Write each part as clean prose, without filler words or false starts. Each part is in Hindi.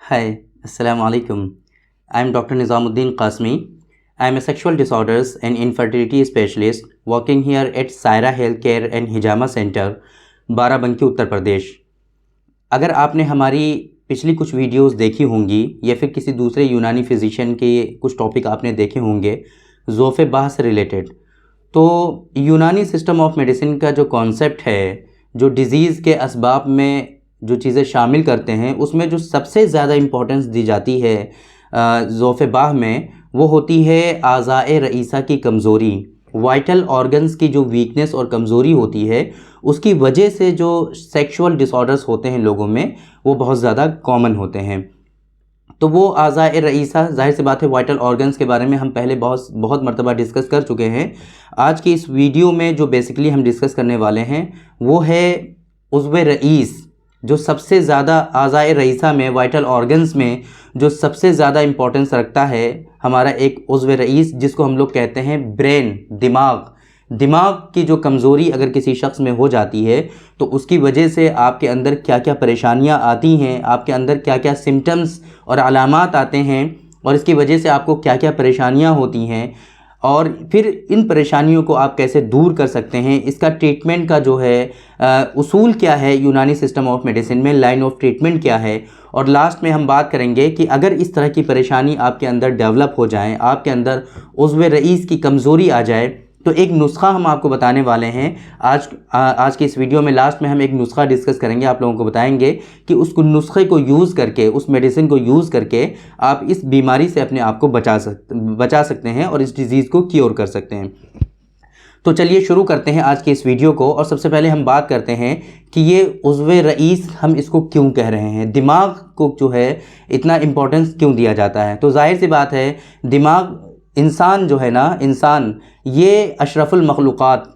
Hi, Assalamu alaikum. I am Dr. Nizamuddin Qasmi. I am a sexual disorders and infertility specialist working here at Saira Healthcare and Hijama Center, Barabanki Uttar Pradesh. अगर आपने हमारी पिछली कुछ वीडियोस देखी होंगी या फिर किसी दूसरे यूनानी फिजिशियन के कुछ टॉपिक आपने देखे होंगे ज़ोफ़े बाह से रिलेटेड, तो यूनानी सिस्टम ऑफ मेडिसिन का जो कॉन्सेप्ट है, जो डिज़ीज़ के असबाब में जो चीज़ें शामिल करते हैं, उसमें जो सबसे ज़्यादा इम्पोर्टेंस दी जाती है ज़ोफ़े बाह में, वो होती है आज़ाए रईसा की कमज़ोरी। वाइटल ऑर्गन्स की जो वीकनेस और कमज़ोरी होती है, उसकी वजह से जो सेक्सुअल डिसऑर्डर्स होते हैं लोगों में, वो बहुत ज़्यादा कॉमन होते हैं। तो वो आज़ाए रईसा, जाहिर सी बात है वाइटल ऑर्गन्स के बारे में हम पहले बहुत मरतबा डिस्कस कर चुके हैं। आज की इस वीडियो में जो बेसिकली हम डिस्कस करने वाले हैं वो है उज़्वे रईस, जो सबसे ज़्यादा आज़ाए रईसा में, वाइटल ऑर्गन्स में जो सबसे ज़्यादा इम्पोर्टेंस रखता है हमारा एक उज़्वे रईस, जिसको हम लोग कहते हैं ब्रेन, दिमाग की जो कमज़ोरी अगर किसी शख्स में हो जाती है तो उसकी वजह से आपके अंदर क्या क्या परेशानियां आती हैं, आपके अंदर क्या क्या सिम्टम्स और अलामात आते हैं और इसकी वजह से आपको क्या क्या परेशानियां होती हैं, और फिर इन परेशानियों को आप कैसे दूर कर सकते हैं, इसका ट्रीटमेंट का जो है उसूल क्या है यूनानी सिस्टम ऑफ मेडिसिन में, लाइन ऑफ ट्रीटमेंट क्या है। और लास्ट में हम बात करेंगे कि अगर इस तरह की परेशानी आपके अंदर डेवलप हो जाए, आपके अंदर उज़्वे रईस की कमज़ोरी आ जाए, तो एक नुस्खा हम आपको बताने वाले हैं। आज की इस वीडियो में लास्ट में हम एक नुस्खा डिस्कस करेंगे, आप लोगों को बताएंगे कि उस नुस्खे को यूज़ करके, उस मेडिसिन को यूज़ करके आप इस बीमारी से अपने आप को बचा सकते हैं और इस डिज़ीज़ को क्योर कर सकते हैं। तो चलिए शुरू करते हैं आज की इस वीडियो को। और सबसे पहले हम बात करते हैं कि ये उज़्वे रईस हम इसको क्यों कह रहे हैं, दिमाग को जो है इतना इम्पोर्टेंस क्यों दिया जाता है। तो जाहिर सी बात है, दिमाग, इंसान जो है ना, इंसान ये अशरफुल मखलूक़ात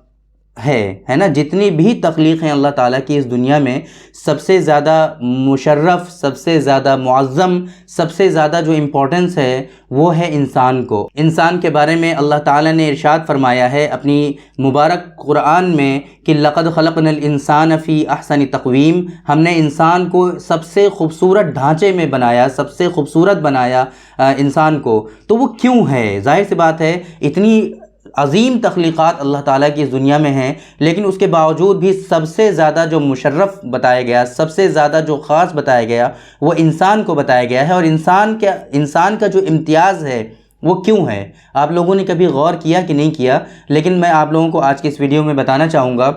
है ना। जितनी भी तख्लीक़ हैं अल्लाह ताला की इस दुनिया में, सबसे ज़्यादा मुशर्रफ, सबसे ज़्यादा मुअज़्ज़म, सबसे ज़्यादा जो इम्पोर्टेंस है वो है इंसान को। इंसान के बारे में अल्लाह ताला ने इरशाद फरमाया है अपनी मुबारक कुरान में कि लक़द खलक़नल इंसान फ़ी अहसनि तक़वीम, हमने इंसान को सबसे खूबसूरत ढांचे में बनाया, सबसे खूबसूरत बनाया इंसान को। तो वो क्यों है? जाहिर सी बात है, इतनी अज़ीम तख्लीक़ात अल्लाह ताला की इस दुनिया में हैं, लेकिन उसके बावजूद भी सबसे ज़्यादा जो मुशर्रफ बताया गया, सबसे ज़्यादा जो ख़ास बताया गया, वो इंसान को बताया गया है। और इंसान का जो इम्तियाज़ है वो क्यों है, आप लोगों ने कभी गौर किया कि नहीं किया? लेकिन मैं आप लोगों को आज की इस वीडियो में बताना चाहूँगा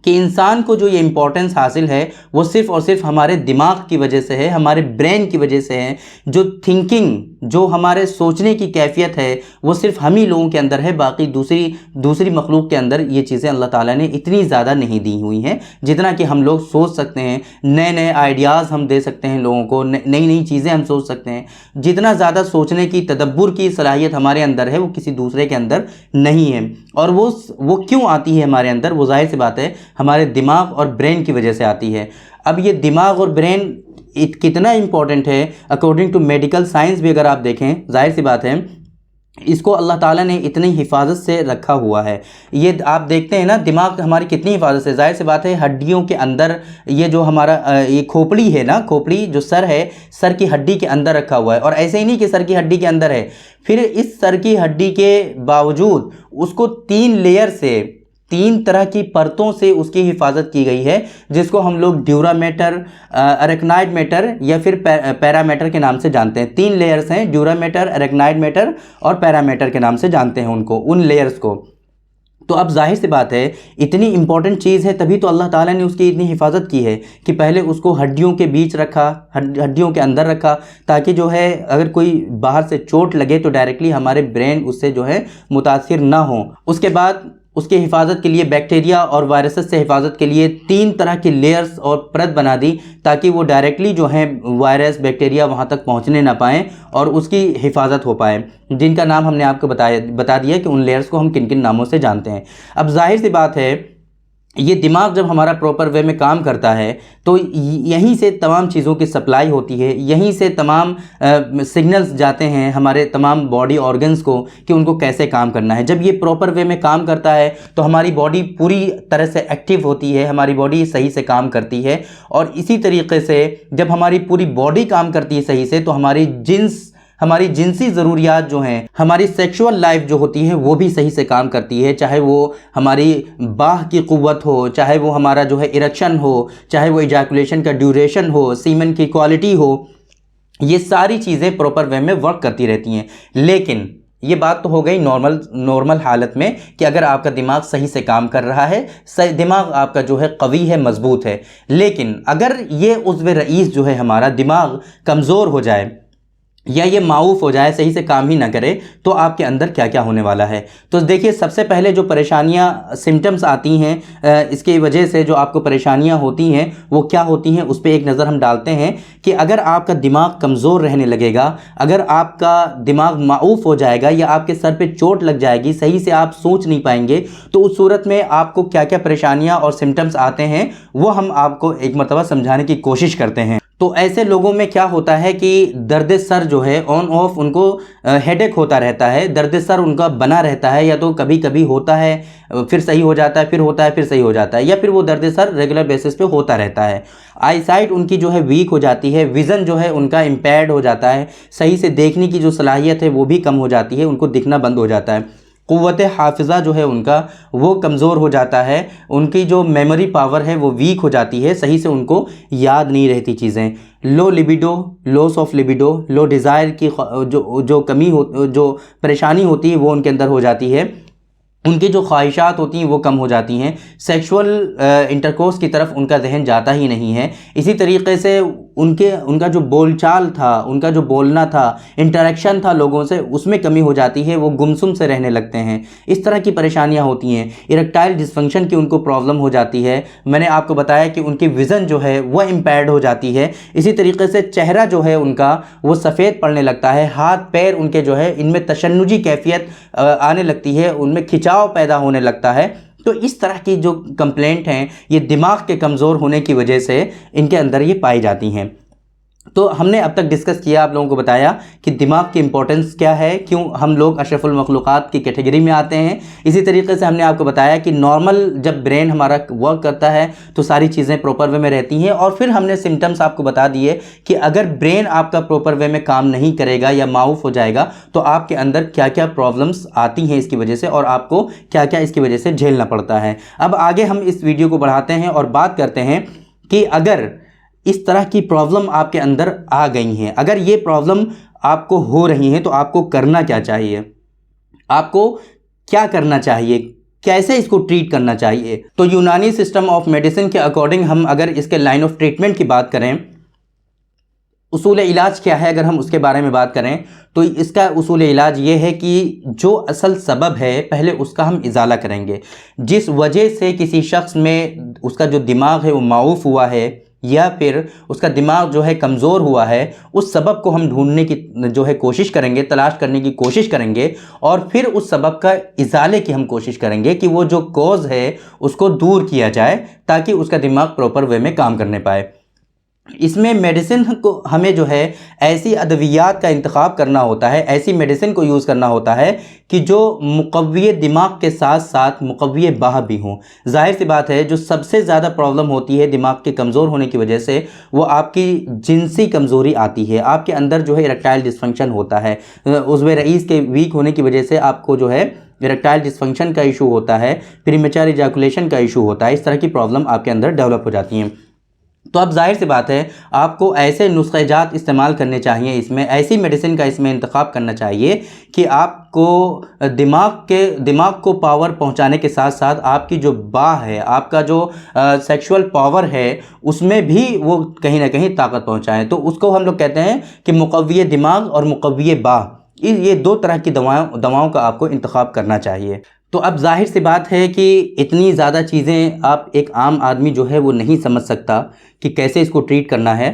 कि इंसान को जो ये इम्पोर्टेंस हासिल है वो सिर्फ़ और सिर्फ हमारे दिमाग की वजह से है, हमारे ब्रेन की वजह से है। जो थिंकिंग, जो हमारे सोचने की कैफियत है, वो सिर्फ हम ही लोगों के अंदर है। बाकी दूसरी मखलूक के अंदर ये चीज़ें अल्लाह ताला ने इतनी ज़्यादा नहीं दी हुई हैं जितना कि हम लोग सोच सकते हैं। नए नए आइडियाज़ हम दे सकते हैं लोगों को, नई नई चीज़ें हम सोच सकते हैं। जितना ज़्यादा सोचने की, तदब्बुर की सलाहियत हमारे अंदर है, वो किसी दूसरे के अंदर नहीं है। और वो क्यों आती है हमारे अंदर? वो जाहिर सी बात है हमारे दिमाग और ब्रेन की वजह से आती है। अब ये दिमाग और ब्रेन कितना इम्पोर्टेंट है अकॉर्डिंग टू मेडिकल साइंस भी अगर आप देखें, जाहिर सी बात है इसको अल्लाह ताला ने इतनी हिफाजत से रखा हुआ है। ये आप देखते हैं ना, दिमाग हमारी कितनी हिफाजत से, जाहिर सी बात है हड्डियों के अंदर, ये जो हमारा ये खोपड़ी है ना, खोपड़ी जो सर है, सर की हड्डी के अंदर रखा हुआ है। और ऐसे ही नहीं कि सर की हड्डी के अंदर है, फिर इस सर की हड्डी के बावजूद उसको 3 लेयर से, 3 तरह की परतों से उसकी हिफाजत की गई है, जिसको हम लोग ड्यूरामेटर, अरेक्नाइड मैटर या फिर पैरामीटर के नाम से जानते हैं। 3 लेयर्स हैं, ड्यूरामेटर, अरेक्नाइड मैटर और पैरामीटर के नाम से जानते हैं उनको, उन लेयर्स को। तो अब जाहिर सी बात है इतनी इंपॉर्टेंट चीज़ है, तभी तो अल्लाह ताला ने उसकी इतनी हिफाजत की है कि पहले उसको हड्डियों के बीच रखा, हड्डियों के अंदर रखा, ताकि जो है अगर कोई बाहर से चोट लगे तो डायरेक्टली हमारे ब्रेन उससे जो है मुतासिर ना हो। उसके बाद उसकी हिफाजत के लिए बैक्टीरिया और वायरसेस से हिफाजत के लिए 3 तरह की लेयर्स और परत बना दी, ताकि वो डायरेक्टली जो है वायरस, बैक्टीरिया वहाँ तक पहुँचने ना पाएँ और उसकी हिफाजत हो पाए, जिनका नाम हमने आपको बता दिया कि उन लेयर्स को हम किन किन नामों से जानते हैं। अब जाहिर सी बात है ये दिमाग जब हमारा प्रॉपर वे में काम करता है तो यहीं से तमाम चीज़ों की सप्लाई होती है, यहीं से तमाम सिग्नल्स जाते हैं हमारे तमाम बॉडी ऑर्गन्स को कि उनको कैसे काम करना है। जब ये प्रॉपर वे में काम करता है तो हमारी बॉडी पूरी तरह से एक्टिव होती है, हमारी बॉडी सही से काम करती है। और इसी तरीके से जब हमारी पूरी बॉडी काम करती है सही से तो हमारी जिनसी ज़रूरियात जो हैं, हमारी सेक्सुअल लाइफ जो होती है वो भी सही से काम करती है। चाहे वो हमारी बाह की क़ुव्वत हो, चाहे वो हमारा जो है इरेक्शन हो, चाहे वो इजैकुलेशन का ड्यूरेशन हो, सीमन की क्वालिटी हो, ये सारी चीज़ें प्रॉपर वे में वर्क करती रहती हैं। लेकिन ये बात तो हो गई नॉर्मल हालत में कि अगर आपका दिमाग सही से काम कर रहा है, दिमाग आपका जो है कवी है, मजबूत है। लेकिन अगर ये उज़्व रईस जो है हमारा दिमाग कमज़ोर हो जाए या ये माऊफ हो जाए, सही से काम ही ना करे, तो आपके अंदर क्या क्या होने वाला है। तो देखिए, सबसे पहले जो परेशानियां सिम्टम्स आती हैं इसकी वजह से जो आपको परेशानियां होती हैं वो क्या होती हैं, उस पर एक नज़र हम डालते हैं कि अगर आपका दिमाग कमज़ोर रहने लगेगा, अगर आपका दिमाग माऊफ हो जाएगा या आपके सर पे चोट लग जाएगी, सही से आप सोच नहीं पाएंगे, तो उस सूरत में आपको क्या क्या परेशानियाँ और सिम्टम्स आते हैं वो हम आपको एक मरतबा समझाने की कोशिश करते हैं। तो ऐसे लोगों में क्या होता है कि दर्द सर जो है ऑन ऑफ उनको हेडेक होता रहता है, दर्द सर उनका बना रहता है, या तो कभी कभी होता है फिर सही हो जाता है, फिर होता है फिर सही हो जाता है, या फिर वो दर्द सर रेगुलर बेसिस पे होता रहता है। आईसाइट उनकी जो है वीक हो जाती है, विज़न जो है उनका इम्पेयर्ड हो जाता है, सही से देखने की जो सलाहियत है वो भी कम हो जाती है, उनको दिखना बंद हो जाता है। क़ुव्वत हाफ़िज़ा जो है उनका वो कमज़ोर हो जाता है, उनकी जो मेमोरी पावर है वो वीक हो जाती है, सही से उनको याद नहीं रहती चीज़ें। Low libido, loss of libido, low desire की जो कमी हो, जो परेशानी होती है वो उनके अंदर हो जाती है, उनकी जो ख्वाहिशात होती हैं वो कम हो जाती हैं, सेक्सुअल इंटरकोर्स की तरफ उनका जहन जाता ही नहीं है। इसी तरीके से उनका जो बोलचाल था, उनका जो बोलना था, इंटरेक्शन था लोगों से, उसमें कमी हो जाती है, वो गुमसुम से रहने लगते हैं। इस तरह की परेशानियां होती हैं। इरेक्टाइल डिसफंक्शन की उनको प्रॉब्लम हो जाती है। मैंने आपको बताया कि उनकी विज़न जो है वह इम्पेयर्ड हो जाती है। इसी तरीके से चेहरा जो है उनका वो सफ़ेद पड़ने लगता है, हाथ पैर उनके जो है इनमें तशन्नुजी कैफियत आने लगती है, उनमें खिंचाव पैदा होने लगता है। तो इस तरह की जो कंप्लेंट हैं ये दिमाग के कमज़ोर होने की वजह से इनके अंदर ये पाई जाती हैं। तो हमने अब तक डिस्कस किया, आप लोगों को बताया कि दिमाग की इंपॉर्टेंस क्या है, क्यों हम लोग अशरफुल मखलूक़ात की कैटेगरी में आते हैं। इसी तरीके से हमने आपको बताया कि नॉर्मल जब ब्रेन हमारा वर्क करता है तो सारी चीज़ें प्रॉपर वे में रहती हैं। और फिर हमने सिम्टम्स आपको बता दिए कि अगर ब्रेन आपका प्रॉपर वे में काम नहीं करेगा या माऊफ हो जाएगा तो आपके अंदर क्या क्या प्रॉब्लम्स आती हैं इसकी वजह से, और आपको क्या क्या इसकी वजह से झेलना पड़ता है। अब आगे हम इस वीडियो को बढ़ाते हैं और बात करते हैं कि अगर इस तरह की प्रॉब्लम आपके अंदर आ गई हैं, अगर ये प्रॉब्लम आपको हो रही हैं तो आपको करना क्या चाहिए, आपको क्या करना चाहिए, कैसे इसको ट्रीट करना चाहिए। तो यूनानी सिस्टम ऑफ मेडिसिन के अकॉर्डिंग हम अगर इसके लाइन ऑफ ट्रीटमेंट की बात करें, उसूल इलाज क्या है, अगर हम उसके बारे में बात करें तो इसका उसूल इलाज ये है कि जो असल सबब है पहले उसका हम इजाला करेंगे। जिस वजह से किसी शख्स में उसका जो दिमाग है वो माऊफ हुआ है या फिर उसका दिमाग जो है कमज़ोर हुआ है, उस सबब को हम ढूंढने की जो है कोशिश करेंगे, तलाश करने की कोशिश करेंगे, और फिर उस सबब का इजाले की हम कोशिश करेंगे कि वो जो कॉज है उसको दूर किया जाए ताकि उसका दिमाग प्रॉपर वे में काम करने पाए। इसमें मेडिसिन को हमें जो है ऐसी अद्वियात का इंतखाब करना होता है, ऐसी मेडिसिन को यूज़ करना होता है कि जो मुक़व्वी दिमाग के साथ साथ मुक़व्वी बाह भी हों। जाहिर सी बात है जो सबसे ज़्यादा प्रॉब्लम होती है दिमाग के कमज़ोर होने की वजह से वो आपकी जिनसी कमज़ोरी आती है, आपके अंदर जो है इरेक्टाइल डिसफंक्शन होता है, उज़्व रईस के वीक होने की वजह से आपको जो है इरेक्टाइल डिसफंक्शन का इशू होता है, प्रीमेच्योर इजैकुलेशन का इशू होता है। इस तरह की प्रॉब्लम आपके अंदर डेवलप हो जाती हैं। तो अब जाहिर सी बात है आपको ऐसे नुस्ख़े-जात इस्तेमाल करने चाहिए, इसमें ऐसी मेडिसिन का इसमें इंतखाब करना चाहिए कि आपको दिमाग को पावर पहुंचाने के साथ साथ आपकी जो बाह है, आपका जो सेक्सुअल पावर है, उसमें भी वो कहीं ना कहीं ताकत पहुंचाएं। तो उसको हम लोग कहते हैं कि मुक़व्वी दिमाग और मुक़व्वी बाह, ये दो तरह की दवाओं का आपको इंतखाब करना चाहिए। तो अब जाहिर सी बात है कि इतनी ज़्यादा चीज़ें आप एक आम आदमी जो है वो नहीं समझ सकता कि कैसे इसको ट्रीट करना है।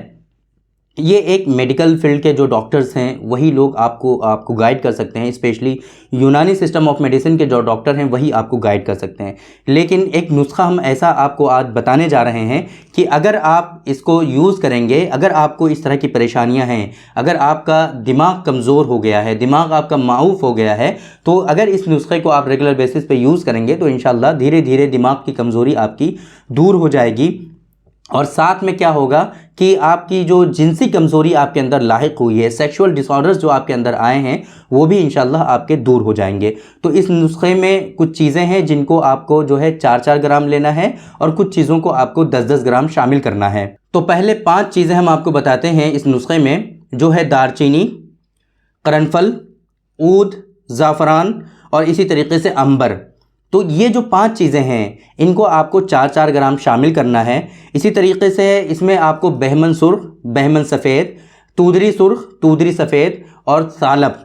ये एक मेडिकल फील्ड के जो डॉक्टर्स हैं वही लोग आपको गाइड कर सकते हैं। स्पेशली यूनानी सिस्टम ऑफ मेडिसिन के जो डॉक्टर हैं वही आपको गाइड कर सकते हैं। लेकिन एक नुस्खा हम ऐसा आपको आज बताने जा रहे हैं कि अगर आप इसको यूज़ करेंगे, अगर आपको इस तरह की परेशानियां हैं, अगर आपका दिमाग कमज़ोर हो गया है, दिमाग आपका माऊफ हो गया है, तो अगर इस नुस्खे को आप रेगुलर बेसिस पे यूज़ करेंगे तो इंशाल्लाह धीरे धीरे दिमाग की कमज़ोरी आपकी दूर हो जाएगी। और साथ में क्या होगा कि आपकी जो जिनसी कमज़ोरी आपके अंदर लाहिक हुई है, सेक्सुअल डिसऑर्डर्स जो आपके अंदर आए हैं, वो भी इंशाल्लाह आपके दूर हो जाएंगे। तो इस नुस्खे में कुछ चीज़ें हैं जिनको आपको जो है 4-4 ग्राम लेना है और कुछ चीज़ों को आपको 10-10 ग्राम शामिल करना है। तो पहले 5 चीज़ें हम आपको बताते हैं इस नुस्खे में, जो है दारचीनी, करनफल, ऊद, ज़ाफ़रान और इसी तरीके से अंबर। तो ये जो 5 चीज़ें हैं इनको आपको 4-4 ग्राम शामिल करना है। इसी तरीके से इसमें आपको बहमन सुर्ख, बहमन सफ़ेद, तूदरी सुर्ख, तूदरी सफ़ेद और सालब,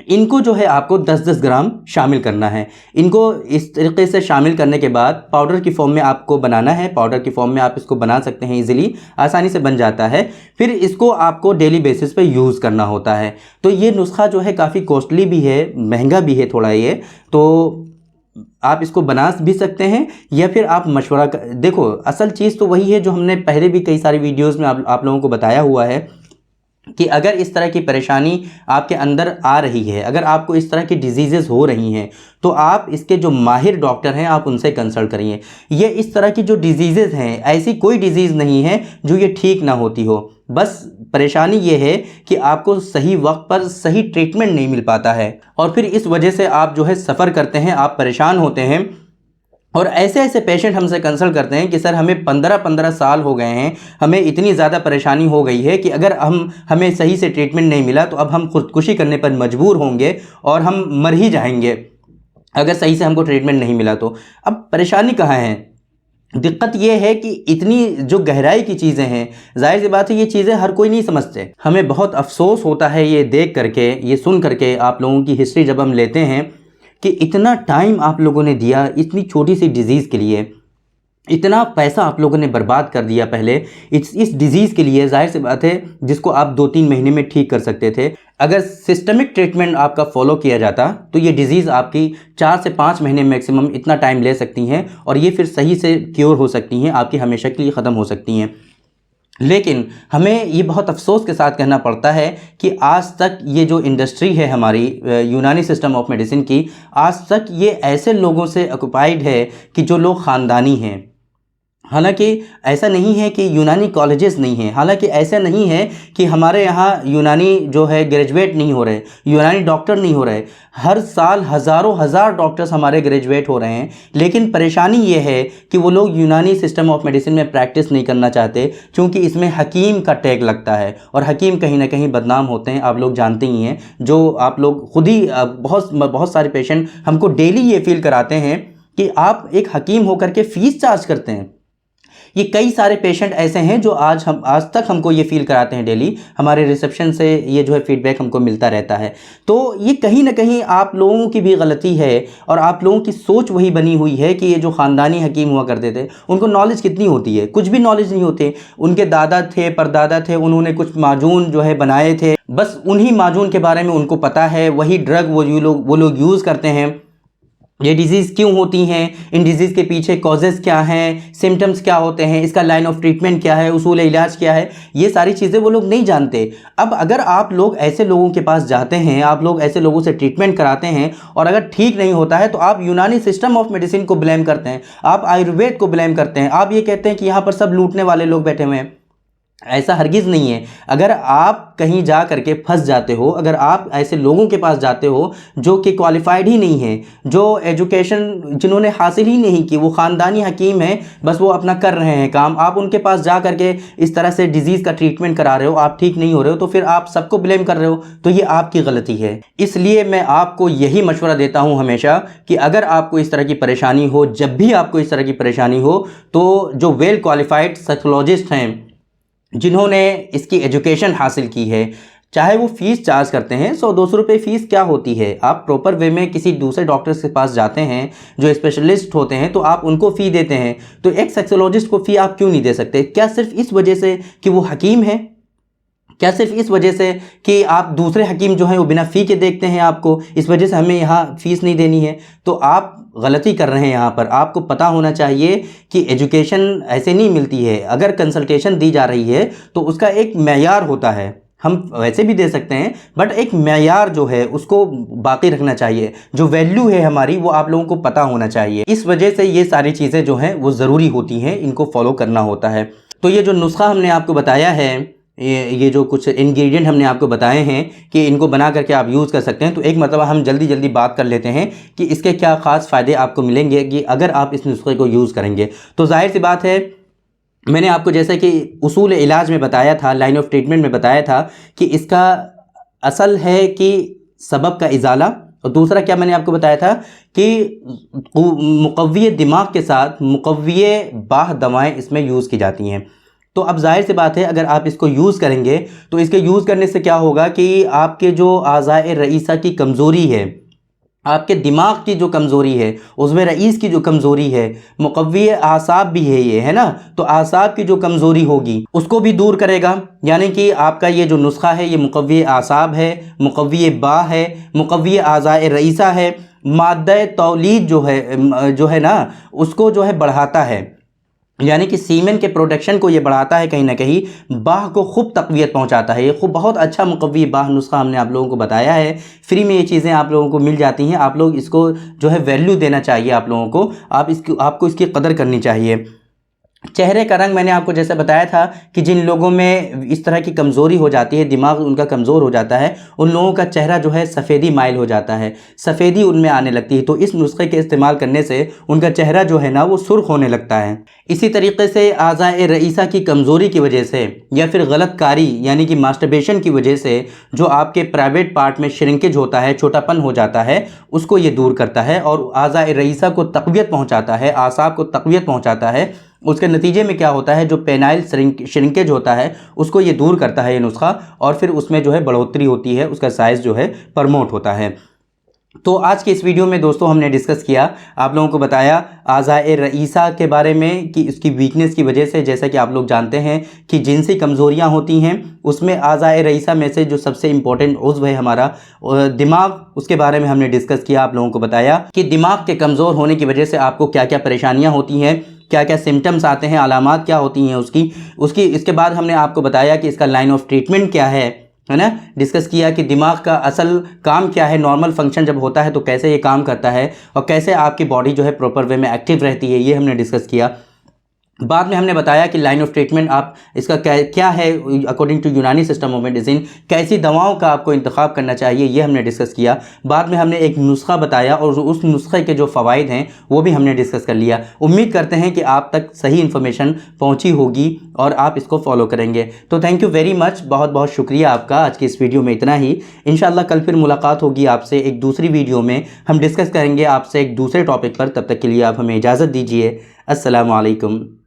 इनको जो है आपको 10-10 ग्राम शामिल करना है। इनको इस तरीके से शामिल करने के बाद पाउडर की फॉर्म में आपको बनाना है। पाउडर की फॉर्म में आप इसको बना सकते हैं, इजीली आसानी से बन जाता है। फिर इसको आपको डेली बेसिस पे यूज़ करना होता है। तो ये नुस्खा जो है काफ़ी कॉस्टली भी है, महंगा भी है थोड़ा ये, तो आप इसको बना भी सकते हैं या फिर आप मशवरा देखो, असल चीज़ तो वही है जो हमने पहले भी कई सारी वीडियोस में आप लोगों को बताया हुआ है कि अगर इस तरह की परेशानी आपके अंदर आ रही है, अगर आपको इस तरह की डिजीज़ेज़ हो रही हैं, तो आप इसके जो माहिर डॉक्टर हैं आप उनसे कंसल्ट करिए। ये इस तरह की जो डिजीज़ेज़ हैं, ऐसी कोई डिज़ीज़ नहीं है जो ये ठीक ना होती हो, बस परेशानी ये है कि आपको सही वक्त पर सही ट्रीटमेंट नहीं मिल पाता है और फिर इस वजह से आप जो है सफ़र करते हैं, आप परेशान होते हैं। और ऐसे ऐसे पेशेंट हमसे कंसल्ट करते हैं कि सर हमें 15-15 साल हो गए हैं, हमें इतनी ज़्यादा परेशानी हो गई है कि अगर हमें सही से ट्रीटमेंट नहीं मिला तो अब हम खुदकुशी करने पर मजबूर होंगे और हम मर ही जाएंगे अगर सही से हमको ट्रीटमेंट नहीं मिला तो। अब परेशानी कहाँ है? दिक्कत यह है कि इतनी जो गहराई की चीज़ें हैं, जाहिर सी बात है ये चीज़ें हर कोई नहीं समझते। हमें बहुत अफसोस होता है ये देख करके, ये सुन करके, आप लोगों की हिस्ट्री जब हम लेते हैं कि इतना टाइम आप लोगों ने दिया इतनी छोटी सी डिज़ीज़ के लिए, इतना पैसा आप लोगों ने बर्बाद कर दिया पहले इस डिज़ीज़ के लिए। जाहिर सी बात है जिसको आप 2-3 महीने में ठीक कर सकते थे, अगर सिस्टमिक ट्रीटमेंट आपका फॉलो किया जाता तो ये डिज़ीज़ आपकी 4 से 5 महीने मैक्सिमम इतना टाइम ले सकती हैं और ये फिर सही से क्योर हो सकती हैं, आपकी हमेशा के लिए ख़त्म हो सकती हैं। लेकिन हमें ये बहुत अफसोस के साथ कहना पड़ता है कि आज तक ये जो इंडस्ट्री है हमारी यूनानी सिस्टम ऑफ मेडिसिन की, आज तक ये ऐसे लोगों से ऑक्युपाइड है कि जो लोग ख़ानदानी हैं। हालांकि ऐसा नहीं है कि यूनानी कॉलेजेस नहीं हैं, हालांकि ऐसा नहीं है कि हमारे यहाँ यूनानी जो है ग्रेजुएट नहीं हो रहे, यूनानी डॉक्टर नहीं हो रहे। हर साल हज़ार डॉक्टर्स हमारे ग्रेजुएट हो रहे हैं, लेकिन परेशानी ये है कि वो लोग यूनानी सिस्टम ऑफ मेडिसिन में प्रैक्टिस नहीं करना चाहते क्योंकि इसमें हकीम का टैग लगता है और हकीम कहीं ना कहीं बदनाम होते हैं, आप लोग जानते ही हैं। जो आप लोग खुद ही बहुत सारे पेशेंट हमको डेली ये फील कराते हैं कि आप एक हकीम होकर के फ़ीस चार्ज करते हैं। ये कई सारे पेशेंट ऐसे हैं जो आज तक हमको ये फील कराते हैं डेली, हमारे रिसेप्शन से ये जो है फीडबैक हमको मिलता रहता है। तो ये कहीं ना कहीं आप लोगों की भी गलती है और आप लोगों की सोच वही बनी हुई है कि ये जो ख़ानदानी हकीम हुआ करते थे उनको नॉलेज कितनी होती है, कुछ भी नॉलेज नहीं होते। उनके दादा थे, परदादा थे, उन्होंने कुछ माजून जो है बनाए थे, बस उन्हीं माजून के बारे में उनको पता है, वही ड्रग वो लोग यूज़ करते हैं। ये डिज़ीज़ क्यों होती हैं, इन डिज़ीज़ के पीछे कॉजेज़ क्या हैं, सिम्टम्स क्या होते हैं, इसका लाइन ऑफ ट्रीटमेंट क्या है, उसूल इलाज क्या है, ये सारी चीज़ें वो लोग नहीं जानते। अब अगर आप लोग ऐसे लोगों के पास जाते हैं, आप लोग ऐसे लोगों से ट्रीटमेंट कराते हैं और अगर ठीक नहीं होता है तो आप यूनानी सिस्टम ऑफ मेडिसिन को ब्लेम करते हैं, आप आयुर्वेद को ब्लेम करते हैं, आप ये कहते हैं कि यहाँ पर सब लूटने वाले लोग बैठे हुए हैं। ऐसा हरगिज़ नहीं है। अगर आप कहीं जा करके फंस जाते हो, अगर आप ऐसे लोगों के पास जाते हो जो कि क्वालिफाइड ही नहीं है, जो एजुकेशन जिन्होंने हासिल ही नहीं की, वो ख़ानदानी हकीम हैं, बस वो अपना कर रहे हैं काम, आप उनके पास जा करके इस तरह से डिज़ीज़ का ट्रीटमेंट करा रहे हो, आप ठीक नहीं हो रहे हो, तो फिर आप सबको ब्लेम कर रहे हो, तो ये आपकी गलती है। इसलिए मैं आपको यही मशवरा देता हूँ हमेशा कि अगर आपको इस तरह की परेशानी हो, जब भी आपको इस तरह की परेशानी हो, तो जो वेल क्वालिफाइड साइकोलॉजिस्ट हैं जिन्होंने इसकी एजुकेशन हासिल की है, चाहे वो फ़ीस चार्ज करते हैं 100-200 रुपये फ़ीस क्या होती है, आप प्रॉपर वे में किसी दूसरे डॉक्टर के पास जाते हैं जो स्पेशलिस्ट होते हैं तो आप उनको फ़ी देते हैं, तो एक सेक्सोलॉजिस्ट को फ़ी आप क्यों नहीं दे सकते? क्या सिर्फ इस वजह से कि वो हकीम है? क्या सिर्फ इस वजह से कि आप दूसरे हकीम जो हैं वो बिना फ़ी के देखते हैं आपको, इस वजह से हमें यहाँ फ़ीस नहीं देनी है? तो आप गलती कर रहे हैं यहाँ पर। आपको पता होना चाहिए कि एजुकेशन ऐसे नहीं मिलती है। अगर कंसल्टेशन दी जा रही है तो उसका एक मेयार होता है। हम वैसे भी दे सकते हैं, बट एक मेयार जो है उसको बाकी रखना चाहिए। जो वैल्यू है हमारी वो आप लोगों को पता होना चाहिए। इस वजह से ये सारी चीज़ें जो हैं वो ज़रूरी होती हैं, इनको फॉलो करना होता है। तो ये जो नुस्खा हमने आपको बताया है, ये जो कुछ इंग्रेडिएंट हमने आपको बताए हैं कि इनको बना करके आप यूज़ कर सकते हैं, तो एक मतलब हम जल्दी जल्दी बात कर लेते हैं कि इसके क्या ख़ास फ़ायदे आपको मिलेंगे कि अगर आप इस नुस्खे को यूज़ करेंगे। तो जाहिर सी बात है, मैंने आपको जैसे कि उसूल इलाज में बताया था, लाइन ऑफ ट्रीटमेंट में बताया था कि इसका असल है कि सबब का इजाला, और दूसरा क्या मैंने आपको बताया था कि मुक़व्वी दिमाग के साथ मुक़व्वी बाह दवाएं इसमें यूज़ की जाती हैं। तो अब जाहिर सी बात है, अगर आप इसको यूज़ करेंगे तो इसके यूज़ करने से क्या होगा कि आपके जो आज़ाए रईसा की कमज़ोरी है, आपके दिमाग की जो कमज़ोरी है, उसमें रईस की जो कमज़ोरी है, मुक़व्वी आसाब भी है ये, है ना, तो आसाब की जो कमज़ोरी होगी उसको भी दूर करेगा। यानी कि आपका ये जो नुस्खा है ये मुक़व्वी आसाब है, मुक़व्वी बा है, मुक़व्वी आज़ाए रईसा है, माद्दा तौलीद जो है ना उसको जो है बढ़ाता है। यानी कि सीमेन के प्रोडक्शन को ये बढ़ाता है, कहीं ना कहीं बाह को खूब तक़वियत पहुंचाता है। ये खूब बहुत अच्छा मुक़व्वी बाह नुस्खा हमने आप लोगों को बताया है। फ्री में ये चीज़ें आप लोगों को मिल जाती हैं। आप लोग इसको जो है वैल्यू देना चाहिए आप लोगों को, आपको इसकी कदर करनी चाहिए। चेहरे का रंग मैंने आपको जैसे बताया था कि जिन लोगों में इस तरह की कमज़ोरी हो जाती है, दिमाग उनका कमज़ोर हो जाता है, उन लोगों का चेहरा जो है सफ़ेदी माइल हो जाता है, सफ़ेदी उनमें आने लगती है। तो इस नुस्खे के इस्तेमाल करने से उनका चेहरा जो है ना वो सुर्ख होने लगता है। इसी तरीके से आज़ाए रईसा की कमज़ोरी की वजह से या फिर गलतकारी यानी कि मास्टरबेशन की वजह से जो आपके प्राइवेट पार्ट में श्रिंकेज होता है, छोटापन हो जाता है, उसको ये दूर करता है और आज़ाए रईसा को तक़वियत पहुँचाता है, आसाब को तक़वियत पहुँचाता है। उसके नतीजे में क्या होता है, जो पेनाइल श्रिंकेज होता है उसको ये दूर करता है ये नुस्खा, और फिर उसमें जो है बढ़ोतरी होती है, उसका साइज़ जो है प्रमोट होता है। तो आज के इस वीडियो में दोस्तों हमने डिस्कस किया, आप लोगों को बताया आज़ाए रईसा के बारे में कि इसकी वीकनेस की वजह से, जैसा कि आप लोग जानते हैं कि जिनसी कमज़ोरियां होती हैं उसमें आज़ाए रईसा में से जो सबसे इम्पोर्टेंट उज़्व है हमारा दिमाग, उसके बारे में हमने डिस्कस किया। आप लोगों को बताया कि दिमाग के कमज़ोर होने की वजह से आपको क्या क्या परेशानियाँ होती हैं, क्या क्या सिम्टम्स आते हैं, अलामात क्या होती हैं उसकी इसके बाद हमने आपको बताया कि इसका लाइन ऑफ ट्रीटमेंट क्या है ना। डिस्कस किया कि दिमाग का असल काम क्या है, नॉर्मल फंक्शन जब होता है तो कैसे ये काम करता है और कैसे आपकी बॉडी जो है प्रॉपर वे में एक्टिव रहती है, ये हमने डिस्कस किया। बाद में हमने बताया कि लाइन ऑफ ट्रीटमेंट आप इसका क्या है अकॉर्डिंग टू यूनानी सिस्टम ऑफ मेडिसिन, कैसी दवाओं का आपको इंतखाब करना चाहिए, ये हमने डिस्कस किया। बाद में हमने एक नुस्खा बताया और उस नुस्खे के जो फ़वाइद हैं वो भी हमने डिस्कस कर लिया। उम्मीद करते हैं कि आप तक सही इन्फॉर्मेशन पहुंची होगी और आप इसको फॉलो करेंगे। तो थैंक यू वेरी मच, बहुत बहुत शुक्रिया आपका। आज की इस वीडियो में इतना ही। इंशाल्लाह कल फिर मुलाकात होगी आपसे एक दूसरी वीडियो में, हम डिस्कस करेंगे आपसे एक दूसरे टॉपिक पर। तब तक के लिए आप हमें इजाज़त दीजिए। अस्सलामु अलैकुम।